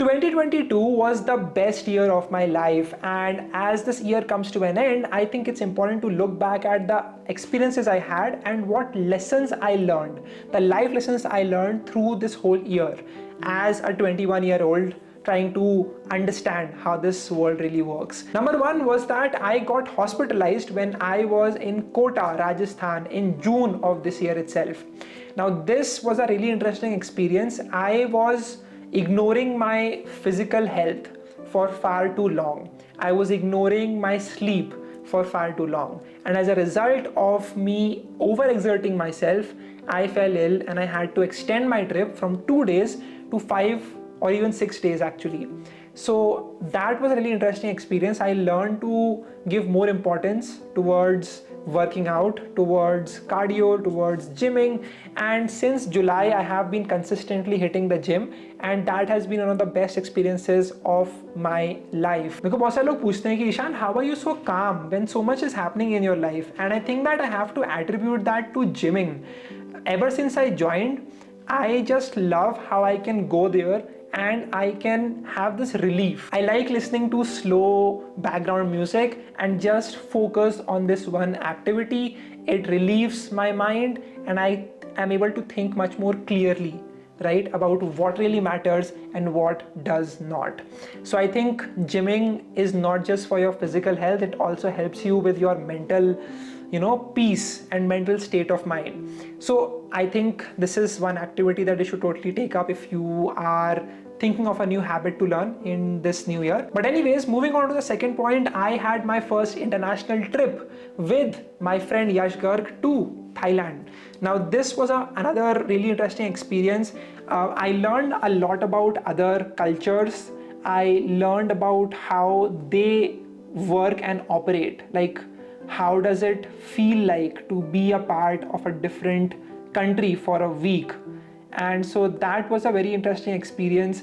2022 was the best year of my life, and as this year comes to an end, I think it's important to look back at the experiences I had and what lessons I learned, the life lessons I learned through this whole year as a 21-year-old trying to understand how this world really works. Number one was that I got hospitalized when I was in Kota, Rajasthan in June of this year itself. Now, this was a really interesting experience. I was ignoring my physical health for far too long. I was ignoring my sleep for far too long. And as a result of me overexerting myself, I fell ill and I had to extend my trip from 2 days to 5 or even 6 days actually. So that was a really interesting experience. I learned to give more importance towards working out, towards cardio, towards gymming, and since July I have been consistently hitting the gym, and that has been one of the best experiences of my life. मेरे को बहुत सारे लोग पूछते हैं कि Ishan, how are you so calm when so much is happening in your life? And I think that I have to attribute that to gymming. Ever since I joined, I just love how I can go there and I can have this relief. I like listening to slow background music and just focus on this one activity. It relieves my mind and I am able to think much more clearly, right, about what really matters and what does not. So I think gymming is not just for your physical health, it also helps you with your mental peace and mental state of mind. So I think this is one activity that you should totally take up if you are thinking of a new habit to learn in this new year. But anyways, moving on to the second point, I had my first international trip with my friend Yash Garg to Thailand. Now this was another really interesting experience. I learned a lot about other cultures. I learned about how they work and operate. Like, how does it feel like to be a part of a different country for a week? And so that was a very interesting experience.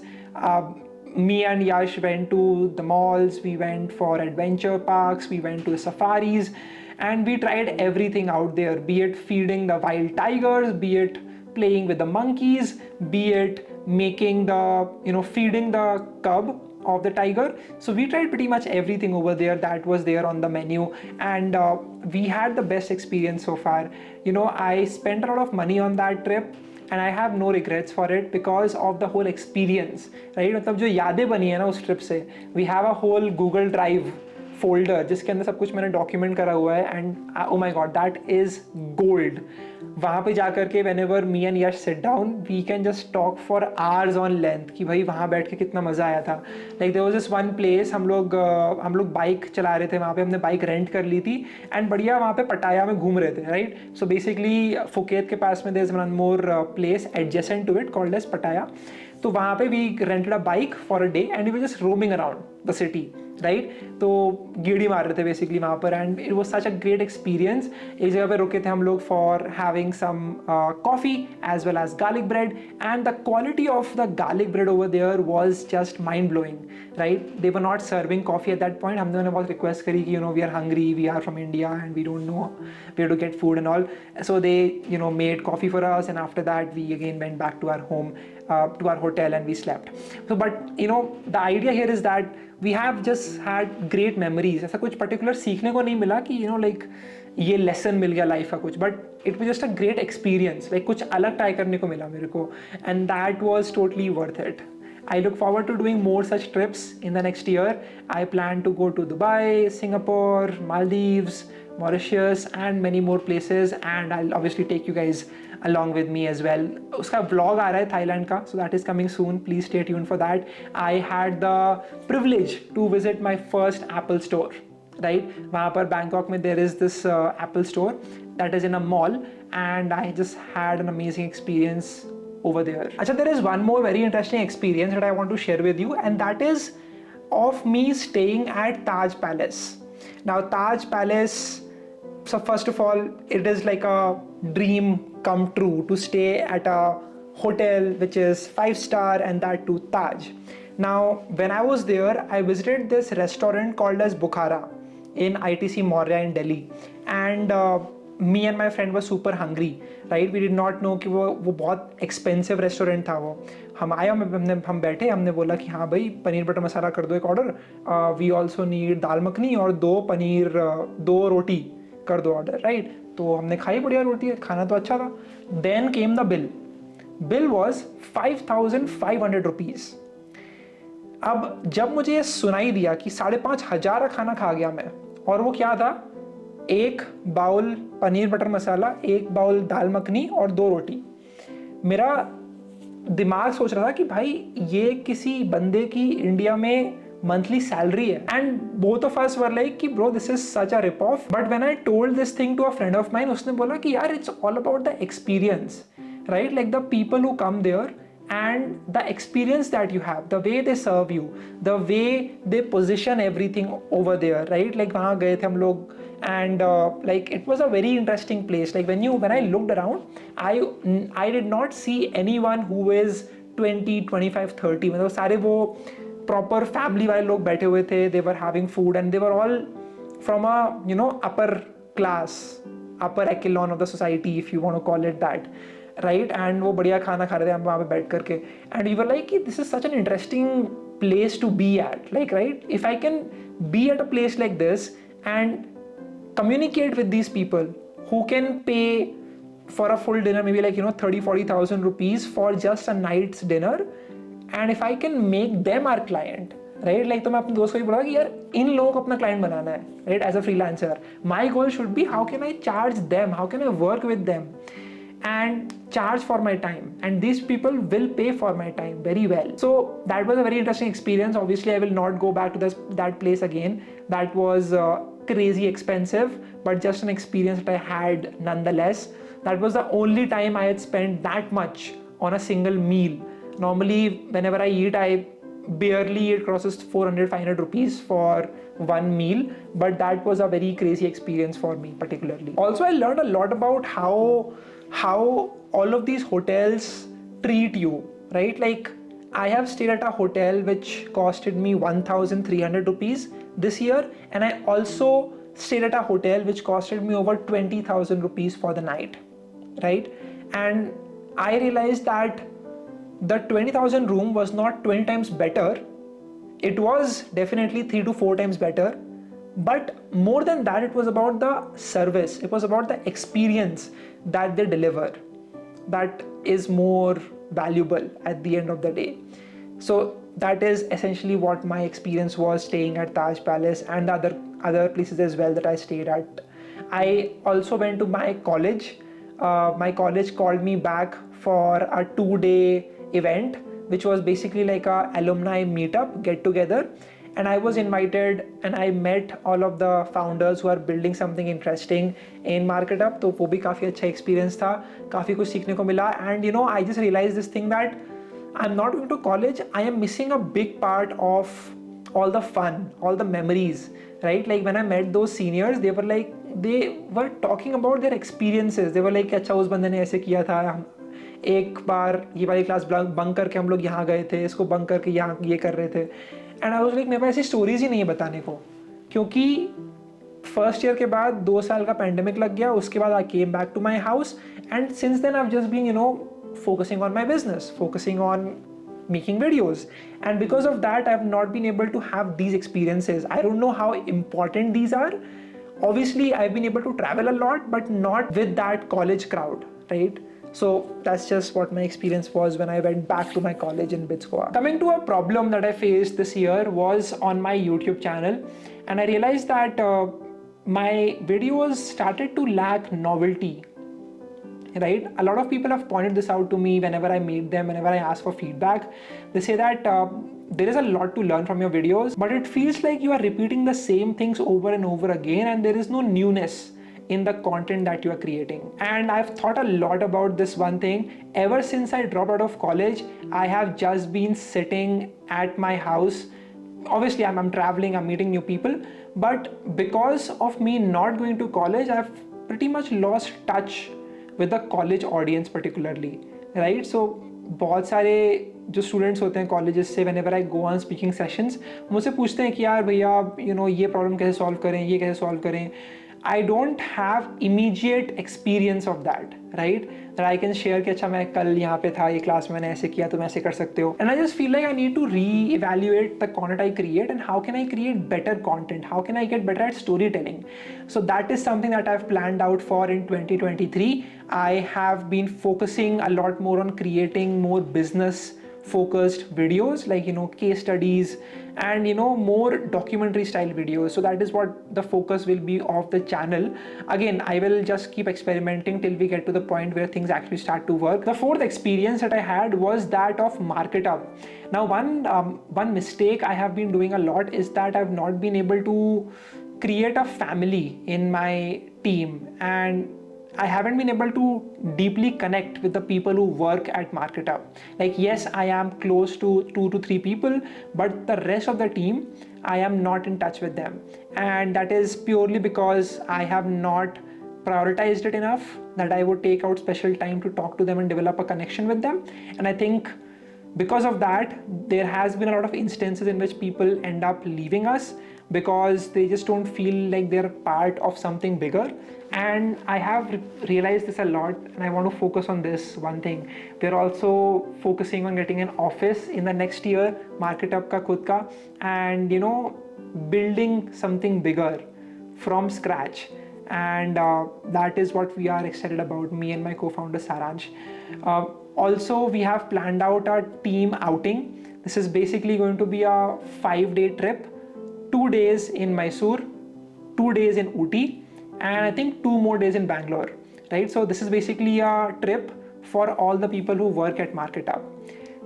Me and Yash went to the malls, we went for adventure parks, we went to safaris, and we tried everything out there, be it feeding the wild tigers, be it playing with the monkeys, be it making feeding the cub of the tiger. So we tried pretty much everything over there that was there on the menu, and we had the best experience so far. I spent a lot of money on that trip and I have no regrets for it because of the whole experience, right? मतलब जो यादें बनी है ना उस trip से, we have a whole Google Drive folder जिसके अंदर सब कुछ मैंने डॉक्यूमेंट करा हुआ है, and oh my god, that is gold. वहाँ पे जा करके whenever me and Yash sit down, we can just talk for hours on length कि भाई वहाँ बैठ के कितना मज़ा आया था. Like there was this one place, हम लोग बाइक चला रहे थे वहाँ पे, हमने बाइक रेंट कर ली थी एंड बढ़िया वहाँ पे पटाया में घूम रहे थे, राइट? सो बेसिकली फुकेत के पास में there is one more place adjacent to it called as Pattaya. तो वहाँ पे we rented a bike for a day and we were just roaming around the city, right? तो गेड़ी मार रहे थे बेसिकली वहाँ पर, and it was such a great experience. एक जगह पे रुके थे हम लोग for having some coffee as well as garlic bread, and the quality of the garlic bread over there was just mind blowing, right? They were not serving coffee at that point. हमने बहुत request करी कि we are hungry, we are from India and we don't know where to get food and all. So they made coffee for us, and after that we again went back to our home, to our hotel, and we slept. So but the idea here is that we have just had great memories. ऐसा कुछ particular सीखने को नहीं मिला कि like ये lesson मिल गया life का कुछ, but it was just a great experience. Like कुछ अलग try करने को मिला मेरे को, and that was totally worth it. I look forward to doing more such trips in the next year. I plan to go to Dubai, Singapore, Maldives, Mauritius, and many more places, and I'll obviously take you guys along with me as well. उसका vlog आ रहा है Thailand का, so that is coming soon. Please stay tuned for that. I had the privilege to visit my first Apple store, right? वहाँ पर Bangkok में there is this Apple store that is in a mall, and I just had an amazing experience over there. Achha, there is one more very interesting experience that I want to share with you, and that is of me staying at Taj Palace. Now Taj Palace, so first of all, it is like a dream come true to stay at a hotel which is 5-star, and that too Taj. Now when I was there, I visited this restaurant called as Bukhara in ITC Maurya in Delhi, and me and my friend were super hungry, right? We did not know कि वो बहुत expensive restaurant था वो. हम आए, हम बैठे, हमने बोला कि हाँ भाई पनीर बटर मसाला कर दो एक ऑर्डर, वी ऑल्सो नीड दाल मखनी और दो रोटी कर दो ऑर्डर, राइट? तो हमने खाई बढ़िया रोटी, खाना तो अच्छा था. Then came the bill was 5,500 rupees. अब जब मुझे ये सुनाई दिया कि 5,500 का खाना खा गया मैं, और वो क्या था, एक बाउल पनीर बटर मसाला, एक बाउल दाल मखनी और दो रोटी. मेरा दिमाग सोच रहा था कि भाई ये किसी बंदे की इंडिया में मंथली सैलरी है. And both of us were like कि bro this is such a rip off. But when I told this thing to a friend of mine, उसने बोला कि यार it's all about the experience, right? Like the people who come there and the experience that you have, the way they serve you, the way they position everything over there, right? Like वहाँ गए थे हम लोग and like it was a very interesting place. Like when I looked around, I did not see anyone who is 20, 25, 30. मतलब सारे वो proper family वाले लोग बैठे हुए थे. They were having food and they were all from a upper class, upper echelon of the society, if you want to call it that, right. And वो बढ़िया खाना खा रहे थे हम वहाँ पे बैठ करके. एंड वी वर लाइक कि this is such an interesting place to be at, like right, if I can be at a place like this and communicate with these people who can pay for a full dinner, maybe like 30,000-40,000 rupees for just a night's dinner, and if I can make them our client, right? Like तो मैं अपने दोस्त को भी बोला कि यार इन लोगों को अपना क्लाइंट बनाना है, right? As a freelancer, my goal should be how can I charge them, how can I work with them and charge for my time, and these people will pay for my time very well. So that was a very interesting experience. Obviously I will not go back to that place again. That was crazy expensive, but just an experience that I had nonetheless. That was the only time I had spent that much on a single meal. Normally whenever I eat, I barely it crosses 400-500 rupees for one meal, but that was a very crazy experience for me particularly. Also I learned a lot about how all of these hotels treat you, right? Like I have stayed at a hotel which costed me 1,300 rupees this year, and I also stayed at a hotel which costed me over 20,000 rupees for the night, right? And I realized that the 20,000 room was not 20 times better. It was definitely 3 to 4 times better, but more than that, it was about the service, it was about the experience that they deliver that is more valuable at the end of the day. So that is essentially what my experience was staying at Taj Palace and other places as well that I stayed at. I also went to my college. My college called me back for a 2-day event, which was basically like a alumni meetup, get together, and I was invited and I met all of the founders who are building something interesting in MarketUp. तो वो भी काफ़ी अच्छा experience था, काफ़ी कुछ सीखने को मिला. And I just realized this thing that I'm not going to college, I am missing a big part of all the fun, all the memories, right? Like when I met those seniors, they were talking about their experiences. They were like अच्छा उस बंदे ने ऐसे किया था, हम एक बार ये वाली क्लास बंक करके हम लोग यहाँ गए थे, इसको बंक करके यहाँ ये कर रहे थे. एंड आई वाज लाइक मेरे पास ऐसी स्टोरीज ही नहीं है बताने को, क्योंकि फर्स्ट ईयर के बाद 2 साल का पैंडेमिक लग गया. उसके बाद I came back to my house, and since then I have just been focusing on my business, focusing on making videos, and because of that I have not been able to have these experiences. I don't know how important these are. Obviously I've been able to travel a lot, but not with that college crowd, right? So that's just what my experience was when I went back to my college in BITS Goa. Coming to a problem that I faced this year was on my YouTube channel, and I realized that my videos started to lack novelty. Right? A lot of people have pointed this out to me whenever I meet them, whenever I ask for feedback. They say that there is a lot to learn from your videos, but it feels like you are repeating the same things over and over again, and there is no newness in the content that you are creating. And I've thought a lot about this one thing. Ever since I dropped out of college, I have just been sitting at my house. Obviously I'm traveling, I'm meeting new people, but because of me not going to college, I've pretty much lost touch with the college audience particularly, right? So बहुत सारे जो students होते हैं colleges से, whenever I go on speaking sessions, मुझसे पूछते हैं कि यार भैया ये प्रॉब्लम कैसे सॉल्व करें, ये कैसे सॉल्व करें. I don't have immediate experience of that, right? That I can share कि अच्छा मैं कल यहाँ पे था, ये क्लास में मैंने ऐसे किया, तुम ऐसे कर सकते हो. And I just feel like I need to re-evaluate the content I create and how can I create better content? How can I get better at storytelling? So that is something that I've planned out for in 2023. I have been focusing a lot more on creating more business focused videos, like case studies and more documentary style videos. So that is what the focus will be of the channel. Again, I will just keep experimenting till we get to the point where things actually start to work. The fourth experience that I had was that of MarketUp. Now one mistake I have been doing a lot is that I've not been able to create a family in my team, and I haven't been able to deeply connect with the people who work at MarketUp. Like, yes, I am close to 2 to 3 people, but the rest of the team, I am not in touch with them. And that is purely because I have not prioritized it enough that I would take out special time to talk to them and develop a connection with them. And I think because of that, there has been a lot of instances in which people end up leaving us because they just don't feel like they're part of something bigger. And I have realized this a lot, and I want to focus on this one thing. We're also focusing on getting an office in the next year, MarketUp ka khud ka, and building something bigger from scratch. And that is what we are excited about, me and my co-founder Saransh. Also, we have planned out a team outing. This is basically going to be a 5-day trip, 2 days in Mysore, 2 days in Ooty, and I think 2 more days in Bangalore, right? So this is basically a trip for all the people who work at MarketUp.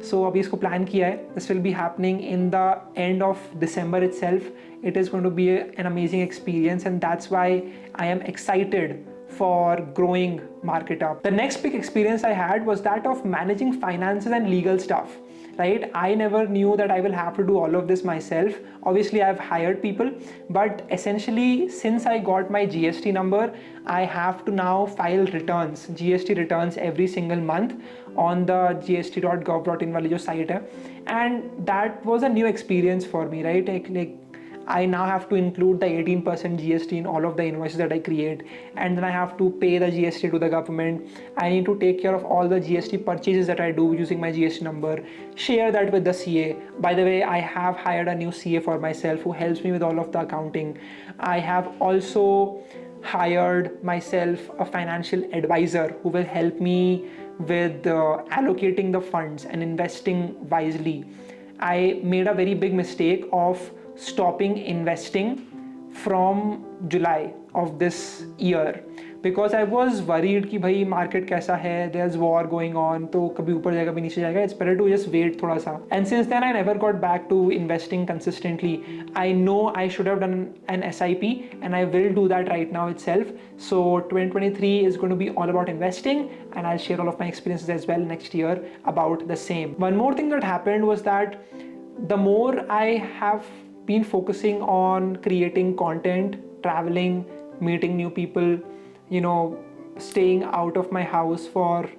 So अभी इसको plan किया है. This will be happening in the end of December itself. It is going to be an amazing experience, and that's why I am excited for growing MarketUp. The next big experience I had was that of managing finances and legal stuff, right? I never knew that I will have to do all of this myself. Obviously, I've hired people, but essentially, since I got my GST number, I have to now file returns, GST returns every single month on the gst.gov.in wali jo site hai. And that was a new experience for me, right? Like I now have to include the 18% GST in all of the invoices that I create, and then I have to pay the GST to the government. I need to take care of all the GST purchases that I do using my GST number, share that with the CA. By the way, I have hired a new CA for myself who helps me with all of the accounting. I have also hired myself a financial advisor who will help me with allocating the funds and investing wisely. I made a very big mistake of stopping investing from July of this year because I was worried कि भाई market कैसा है, there's war going on, तो कभी ऊपर जाएगा कभी नीचे जाएगा. It's better to just wait थोड़ा सा. And since then I never got back to investing consistently. I know I should have done an SIP, and I will do that right now itself. So 2023 is going to be all about investing, and I'll share all of my experiences as well next year about the same. One more thing that happened was that the more I have been focusing on creating content, traveling, meeting new people, staying out of my house for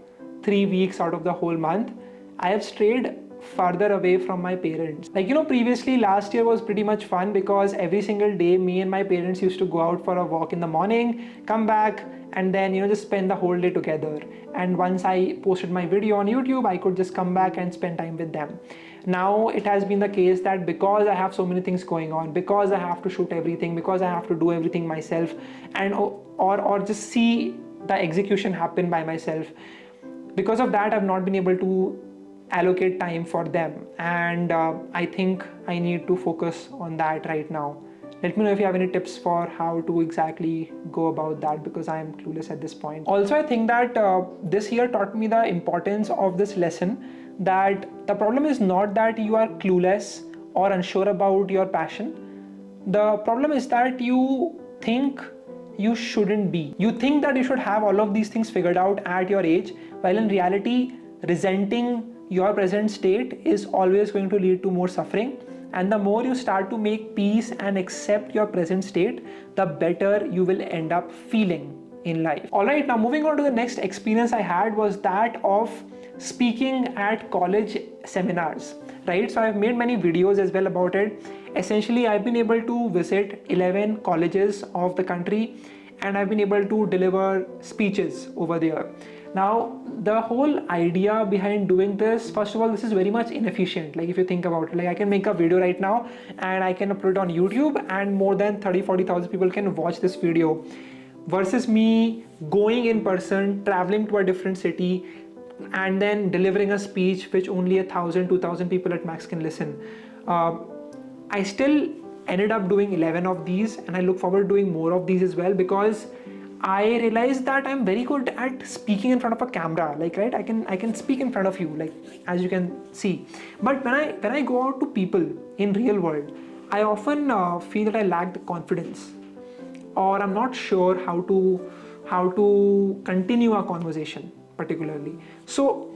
3 weeks out of the whole month, I have strayed further away from my parents. Like, previously last year was pretty much fun because every single day me and my parents used to go out for a walk in the morning, come back, and then just spend the whole day together. And once I posted my video on YouTube, I could just come back and spend time with them. Now it has been the case that because I have so many things going on, because I have to shoot everything, because I have to do everything myself, and or just see the execution happen by myself, because of that I've not been able to allocate time for them, and I think I need to focus on that right now. Let me know if you have any tips for how to exactly go about that, because I am clueless at this point. Also, I think that this year taught me the importance of this lesson, that the problem is not that you are clueless or unsure about your passion. The problem is that you think you shouldn't be. You think that you should have all of these things figured out at your age, while in reality, resenting your present state is always going to lead to more suffering. And the more you start to make peace and accept your present state, the better you will end up feeling in life. Alright, now moving on to the next experience I had was that of speaking at college seminars, right? So I've made many videos as well about it. Essentially, I've been able to visit 11 colleges of the country, and I've been able to deliver speeches over there. Now, the whole idea behind doing this, first of all, this is very much inefficient. Like if you think about it, like I can make a video right now and I can upload it on YouTube and more than 30-40,000 people can watch this video, versus me going in person, traveling to a different city, and then delivering a speech which only 1,000-2,000 people at max can listen. I still ended up doing 11 of these, and I look forward to doing more of these as well, because I realized that I'm very good at speaking in front of a camera. Like, right, I can speak in front of you, like as you can see. But when I go out to people in real world, I often feel that I lack the confidence, or I'm not sure how to continue a conversation particularly. So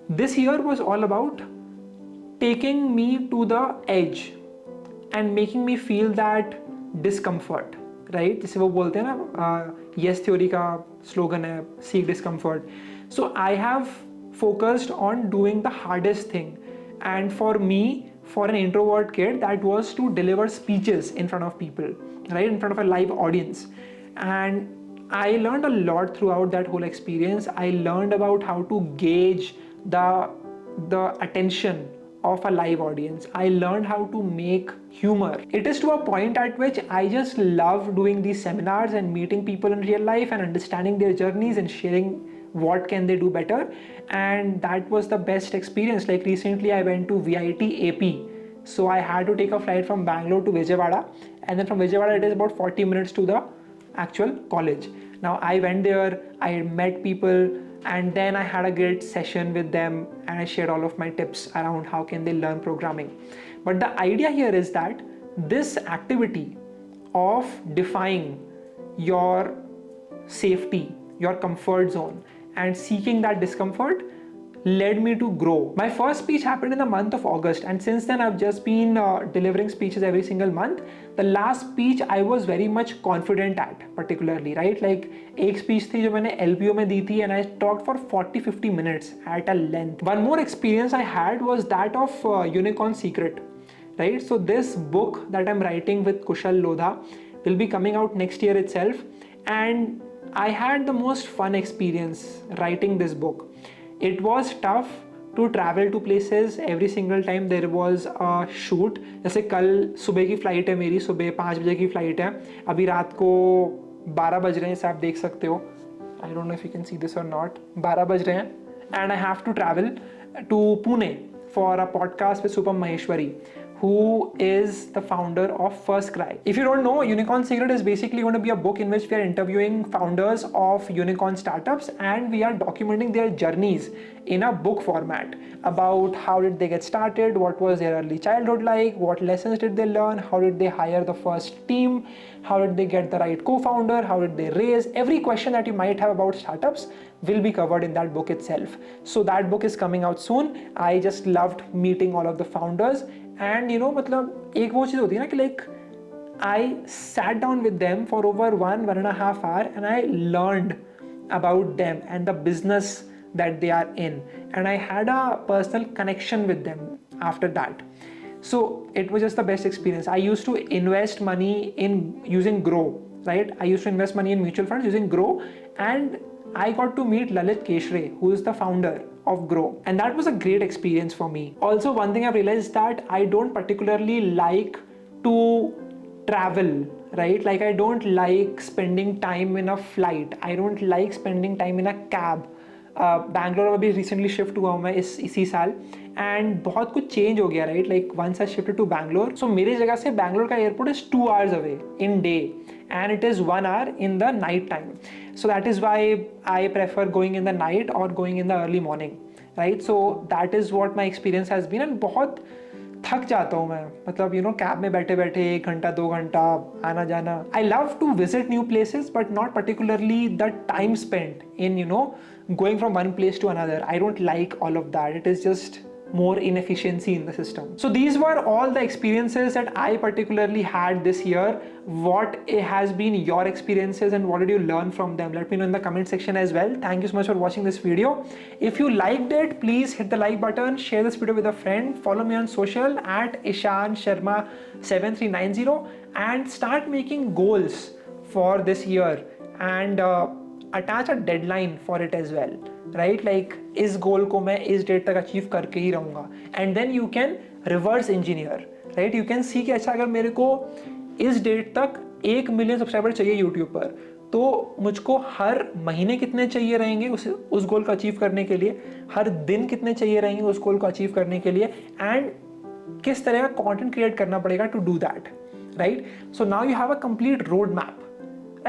this year was all about taking me to the edge and making me feel that discomfort, right? जैसे वो बोलते हैं ना, yes theory का slogan है, seek discomfort. So I have focused on doing the hardest thing, and for me, for an introvert kid, that was to deliver speeches in front of people, right, in front of a live audience. And I learned a lot throughout that whole experience. I learned about how to gauge the attention of a live audience. I learned how to make humor. It is to a point at which I just love doing these seminars and meeting people in real life and understanding their journeys and sharing what can they do better. And that was the best experience. Like recently I went to VIT AP. So I had to take a flight from Bangalore to Vijayawada, and then from Vijayawada it is about 40 minutes to the actual college. Now I went there, I met people, and then I had a great session with them, and I shared all of my tips around how can they learn programming. But the idea here is that this activity of defying your safety, your comfort zone, and seeking that discomfort led me to grow. My first speech happened in the month of August, and since then I've just been delivering speeches every single month. The last speech I was very much confident at, particularly, right? Like एक speech थी जो मैंने LPO में दी थी, and I talked for 40-50 minutes at a length. One more experience I had was that of Unicorn Secret, right? So this book that I'm writing with Kushal Lodha will be coming out next year itself, and I had the most fun experience writing this book. It was tough to travel to places every single time there was a shoot. जैसे कल सुबह की flight है मेरी, सुबह 5 बजे की flight है, अभी रात को 12 बज रहे हैं, जैसे आप देख सकते हो. I don't know if you can see this or not. 12 बज रहे हैं, and I have to travel to Pune for a podcast with Supam Maheshwari, who is the founder of First Cry. If you don't know, Unicorn Secret is basically going to be a book in which we are interviewing founders of unicorn startups, and we are documenting their journeys in a book format about how did they get started, what was their early childhood like, what lessons did they learn, how did they hire the first team, how did they get the right co-founder, how did they raise. Every question that you might have about startups will be covered in that book itself. So that book is coming out soon. I just loved meeting all of the founders, and you know, मतलब एक वो चीज़ होती है ना कि like I sat down with them for over 1.5 hours, and I learned about them and the business that they are in, and I had a personal connection with them after that. So it was just the best experience. I used to invest money in using Grow, right? I used to invest money in mutual funds using Grow, and I got to meet Lalit Keshre, who is the founder of Grow, and that was a great experience for me. Also, one thing I've realized that I don't particularly like to travel, right? Like I don't like spending time in a flight. I don't like spending time in a cab. Bangalore में भी recently shift हुआ हूँ मैं इसी साल, and बहुत कुछ change हो गया, right? Like once I shifted to Bangalore, so मेरी जगह से बैंगलोर का airport is 2 hours away in day, and it is 1 hour in the night time. So that is why I prefer going in the night or going in the early morning, right? So that is what my experience has been, and बहुत थक जाता हूँ मैं, मतलब you know cab में बैठे बैठे 1 घंटा 2 घंटा आना जाना. I love to visit new places, but not particularly the time spent in, you know, going from one place to another. I don't like all of that. It is just more inefficiency in the system. So these were all the experiences that I particularly had this year. What has been your experiences and what did you learn from them? Let me know in the comment section as well. Thank you so much for watching this video. If you liked it, please hit the like button, share this video with a friend, follow me on social at Ishan Sharma 7390, and start making goals for this year. and attach a deadline for it as well, right? Like इस goal को मैं इस date तक achieve करके ही रहूँगा, and then you can reverse engineer, right? You can see कि अच्छा अगर मेरे को इस date तक 1 मिलियन सब्सक्राइबर चाहिए यूट्यूब पर, तो मुझको हर महीने कितने चाहिए रहेंगे उस गोल को अचीव करने के लिए, हर दिन कितने चाहिए रहेंगे उस गोल को अचीव करने के लिए, एंड किस तरह का कंटेंट क्रिएट करना पड़ेगा to do that, right? So now you have a complete road map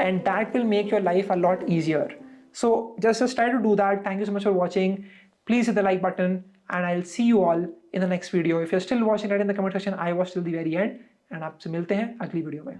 and that will make your life a lot easier. So just try to do that. Thank you so much for watching. Please hit the like button and I'll see you all in the next video. If you're still watching, write in the comment section I watched till the very end, and आपसे मिलते हैं अगली video में.